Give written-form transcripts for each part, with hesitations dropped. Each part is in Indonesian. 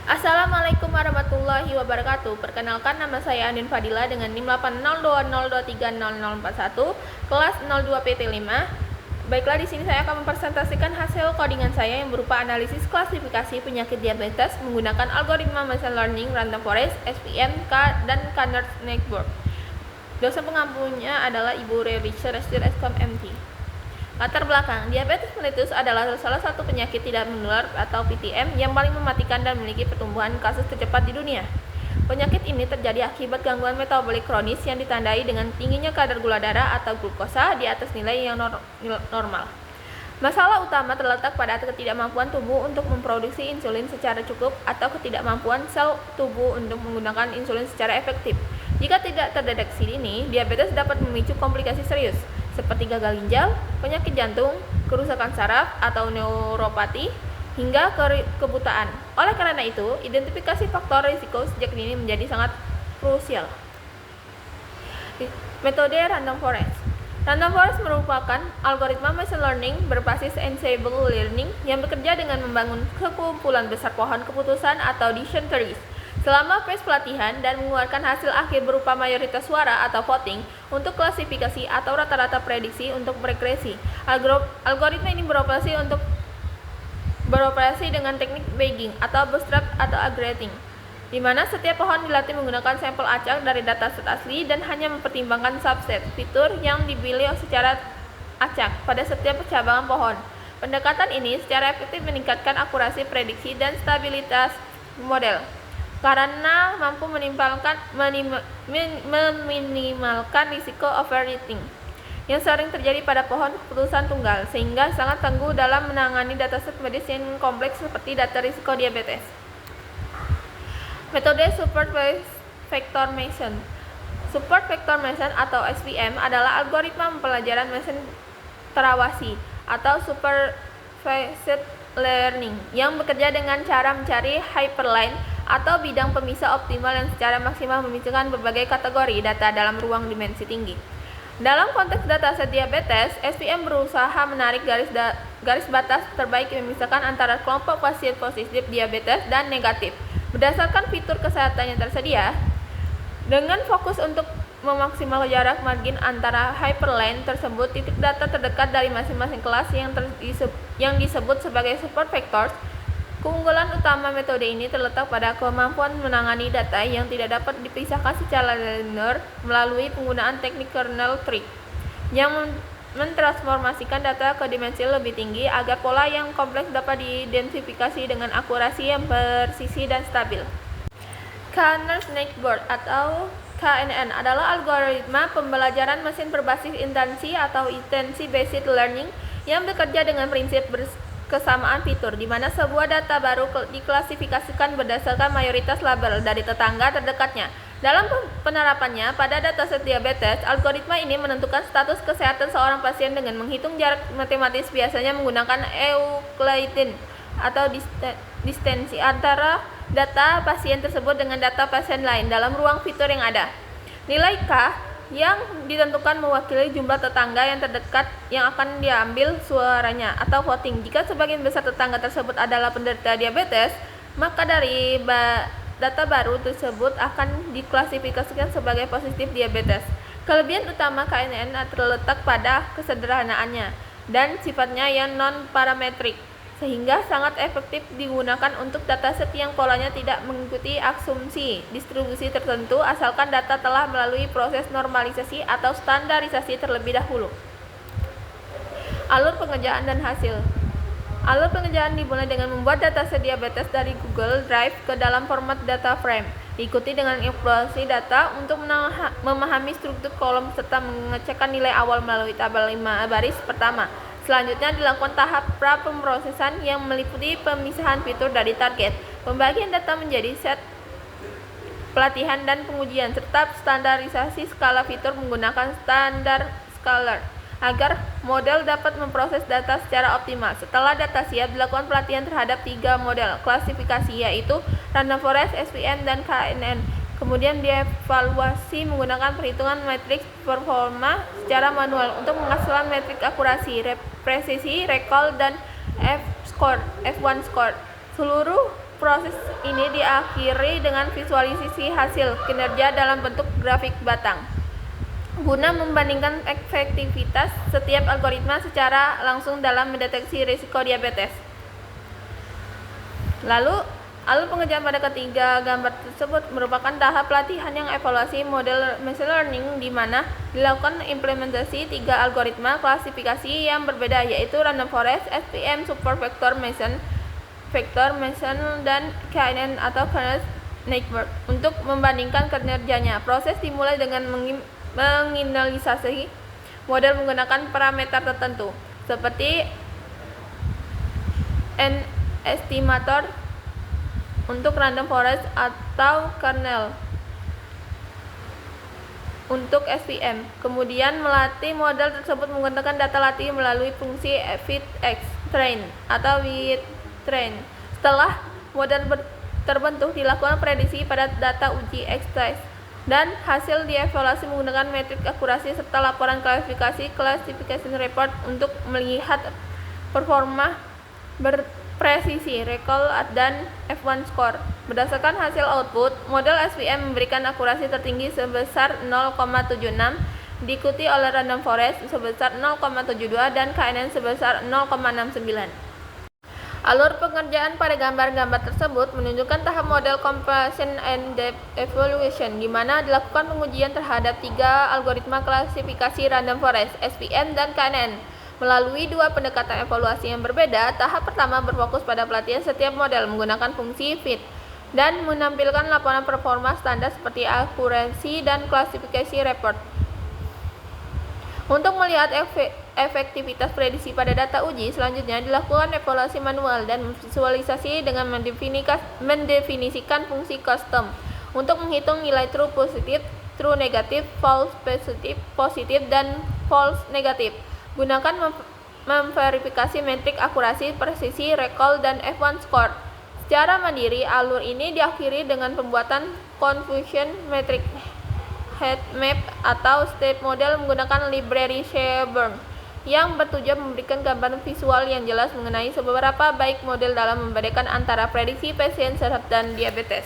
Assalamualaikum warahmatullahi wabarakatuh. Perkenalkan, nama saya Andin Fadila dengan NIM 802023041 kelas 02 PT5. Baiklah, di sini saya akan mempresentasikan hasil codingan saya yang berupa analisis klasifikasi penyakit diabetes menggunakan algoritma machine learning, random forest, SVM, dan Canard network. Dosen pengampunya adalah Ibu Revisha Reskom MT. Latar belakang, diabetes mellitus adalah salah satu penyakit tidak menular atau PTM yang paling mematikan dan memiliki pertumbuhan kasus tercepat di dunia. Penyakit ini terjadi akibat gangguan metabolik kronis yang ditandai dengan tingginya kadar gula darah atau glukosa di atas nilai yang normal. Masalah utama terletak pada ketidakmampuan tubuh untuk memproduksi insulin secara cukup atau ketidakmampuan sel tubuh untuk menggunakan insulin secara efektif. Jika tidak terdeteksi dini, diabetes dapat memicu komplikasi serius seperti gagal ginjal, penyakit jantung, kerusakan saraf atau neuropati, hingga kebutaan. Oleh karena itu, identifikasi faktor risiko sejak dini menjadi sangat krusial. Metode random forest. Random forest merupakan algoritma machine learning berbasis ensemble learning yang bekerja dengan membangun sekumpulan besar pohon keputusan atau decision trees selama fase pelatihan dan mengeluarkan hasil akhir berupa mayoritas suara atau voting untuk klasifikasi atau rata-rata prediksi untuk regresi. Algoritma ini beroperasi dengan teknik Bayesian atau bootstrap atau aggregating, di mana setiap pohon dilatih menggunakan sampel acak dari dataset asli dan hanya mempertimbangkan subset fitur yang dipilih secara acak pada setiap percabangan pohon. Pendekatan ini secara efektif meningkatkan akurasi prediksi dan stabilitas model karena mampu meminimalkan risiko overfitting yang sering terjadi pada pohon keputusan tunggal, sehingga sangat tangguh dalam menangani dataset medis yang kompleks seperti data risiko diabetes. Metode Support Vector Machine. Support Vector Machine atau SVM adalah algoritma pembelajaran mesin terawasi atau supervised learning yang bekerja dengan cara mencari hyperline atau bidang pemisah optimal yang secara maksimal memisahkan berbagai kategori data dalam ruang dimensi tinggi. Dalam konteks dataset diabetes, SVM berusaha menarik garis batas terbaik yang memisahkan antara kelompok pasien positif diabetes dan negatif berdasarkan fitur kesehatan yang tersedia, dengan fokus untuk memaksimalkan jarak margin antara hyperline tersebut. Titik data terdekat dari masing-masing kelas yang disebut sebagai support vectors. Keunggulan utama metode ini terletak pada kemampuan menangani data yang tidak dapat dipisahkan secara linear melalui penggunaan teknik kernel tree yang mentransformasikan data ke dimensi lebih tinggi agar pola yang kompleks dapat diidentifikasi dengan akurasi yang presisi dan stabil. Canard network atau KNN adalah algoritma pembelajaran mesin berbasis instansi atau instansi based learning yang bekerja dengan prinsip kesamaan fitur, di mana sebuah data baru diklasifikasikan berdasarkan mayoritas label dari tetangga terdekatnya. Dalam penerapannya pada dataset diabetes, algoritma ini menentukan status kesehatan seorang pasien dengan menghitung jarak matematis, biasanya menggunakan Euclidean atau distansi antara data pasien tersebut dengan data pasien lain dalam ruang fitur yang ada. Nilai K yang ditentukan mewakili jumlah tetangga yang terdekat yang akan diambil suaranya atau voting. Jika sebagian besar tetangga tersebut adalah penderita diabetes, maka dari data baru tersebut akan diklasifikasikan sebagai positif diabetes. Kelebihan utama KNN terletak pada kesederhanaannya dan sifatnya yang non-parametrik, sehingga sangat efektif digunakan untuk dataset yang polanya tidak mengikuti asumsi distribusi tertentu asalkan data telah melalui proses normalisasi atau standarisasi terlebih dahulu. Alur pengerjaan dan hasil. Alur pengerjaan dimulai dengan membuat dataset diabetes dari Google Drive ke dalam format data frame, diikuti dengan eksplorasi data untuk memahami struktur kolom serta mengecekkan nilai awal melalui tabel 5 baris pertama. Selanjutnya dilakukan tahap pra-pemrosesan yang meliputi pemisahan fitur dari target, pembagian data menjadi set pelatihan dan pengujian, serta standarisasi skala fitur menggunakan standar scalar agar model dapat memproses data secara optimal. Setelah data siap, dilakukan pelatihan terhadap 3 model klasifikasi, yaitu random forest, SVM, dan KNN. Kemudian dievaluasi menggunakan perhitungan matriks performa secara manual untuk menghasilkan metrik akurasi, presisi, recall, dan F1 score. Seluruh Proses ini diakhiri dengan visualisasi hasil kinerja dalam bentuk grafik batang, guna membandingkan efektivitas setiap algoritma secara langsung dalam mendeteksi risiko diabetes. Lalu, alur pengerjaan pada ketiga gambar tersebut merupakan tahap pelatihan yang evaluasi model machine learning di mana dilakukan implementasi tiga algoritma klasifikasi yang berbeda, yaitu random forest, SVM, super vector machine, dan KNN atau Kernel Network untuk membandingkan kinerjanya. Proses dimulai dengan menginisialisasi model menggunakan parameter tertentu seperti n estimator untuk random forest atau kernel untuk SVM. Kemudian melatih model tersebut menggunakan data latih melalui fungsi fitX-train atau WIT-train. Setelah model terbentuk, dilakukan prediksi pada data uji X-test dan hasil dievaluasi menggunakan metrik akurasi serta laporan classification report untuk melihat performa berpresisi, recall, dan F1 score. Berdasarkan hasil output, model SVM memberikan akurasi tertinggi sebesar 0,76, diikuti oleh random forest sebesar 0,72 dan KNN sebesar 0,69. Alur pengerjaan pada gambar-gambar tersebut menunjukkan tahap model comparison and depth evaluation, di mana dilakukan pengujian terhadap tiga algoritma klasifikasi random forest, SVM, dan KNN. Melalui dua pendekatan evaluasi yang berbeda, tahap pertama berfokus pada pelatihan setiap model menggunakan fungsi fit dan menampilkan laporan performa standar seperti akurasi dan klasifikasi report. Untuk melihat efektivitas prediksi pada data uji, selanjutnya dilakukan evaluasi manual dan visualisasi dengan mendefinisikan fungsi custom untuk menghitung nilai true positif, true negatif, false positif, dan false negatif. Gunakan memverifikasi metrik akurasi, presisi, recall, dan F1 score. Secara mandiri, alur ini diakhiri dengan pembuatan confusion metric heat map atau state model menggunakan library Sherburne yang bertujuan memberikan gambaran visual yang jelas mengenai seberapa baik model dalam membedakan antara prediksi pasien sehat dan diabetes.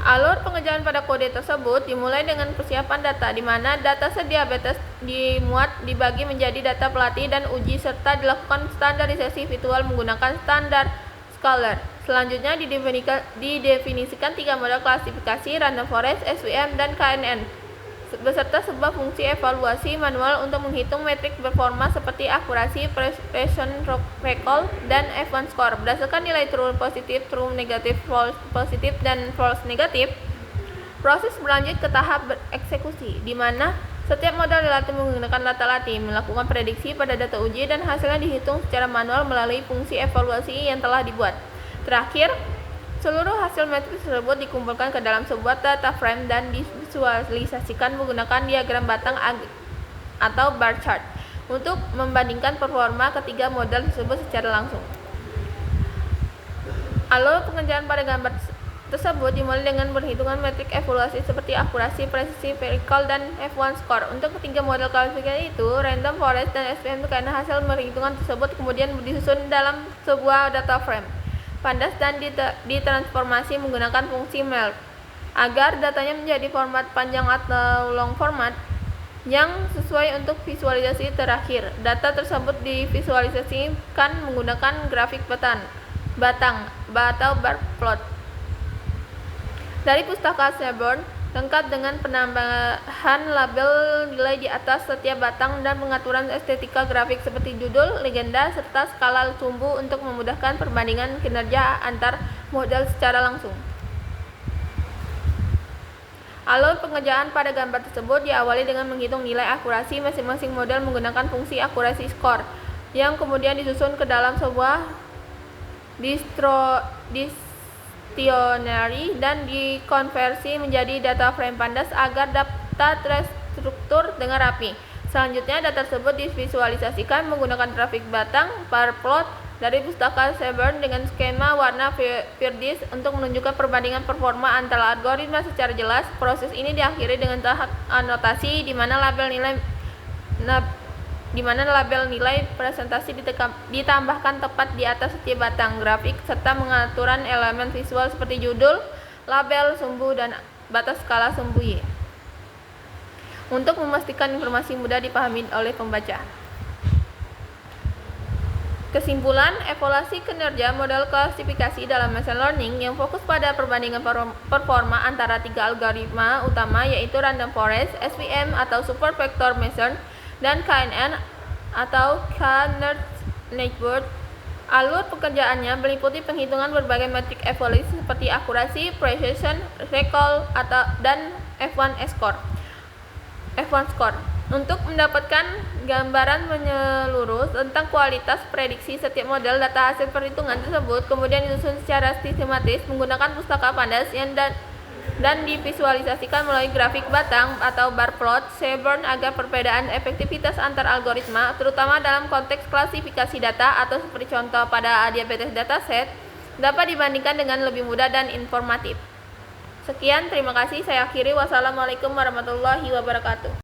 Alur pengerjaan pada kode tersebut dimulai dengan persiapan data, di mana data set diabetes dimuat, dibagi menjadi data pelatih dan uji, serta dilakukan standarisasi visual menggunakan standar Scholar. Selanjutnya didefinisikan tiga model klasifikasi random forest, SVM, dan KNN beserta sebuah fungsi evaluasi manual untuk menghitung metrik performa seperti akurasi, precision, recall, dan F1 score. Berdasarkan nilai true positif, true negatif, false positif, dan false negatif, proses berlanjut ke tahap bereksekusi, di mana setiap model dilatih menggunakan data latih, melakukan prediksi pada data uji, dan hasilnya dihitung secara manual melalui fungsi evaluasi yang telah dibuat. Terakhir, seluruh hasil metrik tersebut dikumpulkan ke dalam sebuah data frame dan divisualisasikan menggunakan diagram batang atau bar chart untuk membandingkan performa ketiga model tersebut secara langsung. Alur pengerjaan pada gambar tersebut dimulai dengan perhitungan metrik evaluasi seperti akurasi, presisi, recall, dan F1 score. Untuk ketiga model klasifikasi itu, random forest dan SVM, karena hasil perhitungan tersebut kemudian disusun dalam sebuah data frame pandas dan ditransformasi menggunakan fungsi MELP agar datanya menjadi format panjang atau long format yang sesuai untuk visualisasi terakhir. Data tersebut divisualisasikan menggunakan grafik batang atau bar plot dari pustaka Sherburne, lengkap dengan penambahan label nilai di atas setiap batang dan pengaturan estetika grafik seperti judul, legenda, serta skala sumbu untuk memudahkan perbandingan kinerja antar model secara langsung. Alur pengerjaan pada gambar tersebut diawali dengan menghitung nilai akurasi masing-masing model menggunakan fungsi akurasi score, yang kemudian disusun ke dalam sebuah dictionary dan dikonversi menjadi data frame pandas agar data terstruktur dengan rapi. Selanjutnya, data tersebut divisualisasikan menggunakan grafik batang bar plot dari pustaka Sherburne dengan skema warna Virdis untuk menunjukkan perbandingan performa antara algoritma secara jelas. Proses ini diakhiri dengan tahap anotasi di mana label nilai di mana label nilai presentasi ditambahkan tepat di atas setiap batang grafik serta pengaturan elemen visual seperti judul, label, sumbu, dan batas skala sumbu Y untuk memastikan informasi mudah dipahami oleh pembaca. Kesimpulan, evaluasi kinerja model klasifikasi dalam machine learning yang fokus pada perbandingan performa antara 3 algoritma utama yaitu Random Forest, SVM atau Super Vector Machine, dan KNN atau K-Knowledge Network. Alur pekerjaannya meliputi penghitungan berbagai metrik evaluasi seperti akurasi, precision, recall, dan F1 score. Untuk mendapatkan gambaran menyeluruh tentang kualitas prediksi setiap model, data hasil perhitungan tersebut kemudian disusun secara sistematis menggunakan pustaka pandas dan divisualisasikan melalui grafik batang atau bar plot Sherborne agar perbedaan efektivitas antar algoritma, terutama dalam konteks klasifikasi data atau seperti contoh pada diabetes dataset, dapat dibandingkan dengan lebih mudah dan informatif. Sekian, terima kasih. Saya akhiri. Wassalamualaikum warahmatullahi wabarakatuh.